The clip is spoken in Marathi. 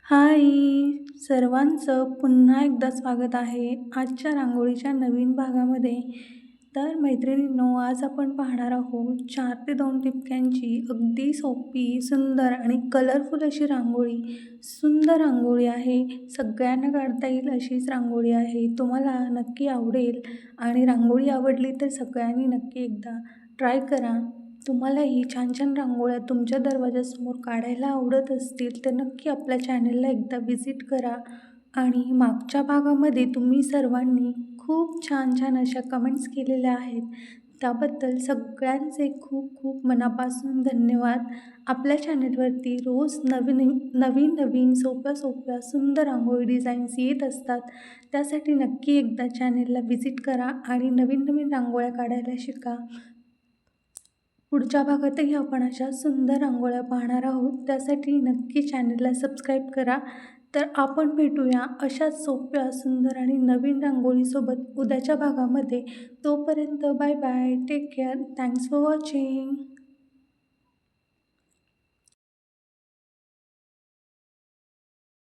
हाय! सर्वांचं पुन्हा एकदा स्वागत आहे आजच्या रांगोळीच्या नवीन भागामध्ये. तर मैत्रिणींनो, आज आपण पाहणार आहोत 4 ते 2 टिपक्यांची अगदी सोपी, सुंदर आणि कलरफुल अशी रांगोळी. सुंदर रांगोळी आहे. सगळ्यांना काढता येईल अशीच रांगोळी आहे. तुम्हाला नक्की आवडेल आणि रांगोळी आवडली तर सगळ्यांनी नक्की एकदा ट्राय करा. तुम्हालाही छान छान रांगोळ्या तुमच्या दरवाजासमोर काढायला आवडत असतील तर नक्की आपल्या चॅनलला एकदा व्हिजिट करा. आणि मागच्या भागामध्ये तुम्ही सर्वांनी खूप छान छान अशा कमेंट्स केलेल्या आहेत, त्याबद्दल सगळ्यांचे खूप खूप मनापासून धन्यवाद. आपल्या चॅनलवरती रोज नवीन नवीन नवीन सोप्या सोप्या सुंदर रांगोळी डिझाईन्स येत असतात. त्यासाठी नक्की एकदा चॅनलला व्हिजिट करा आणि नवीन नवीन रांगोळ्या काढायला शिका. पुढच्या भागातही आपण अशा सुंदर रांगोळ्या पाहणार आहोत. त्यासाठी नक्की चॅनलला सबस्क्राईब करा. तर आपण भेटूया अशाच सोप्या, सुंदर आणि नवीन रांगोळीसोबत उद्याच्या भागामध्ये. तोपर्यंत bye bye, take care, thanks for watching.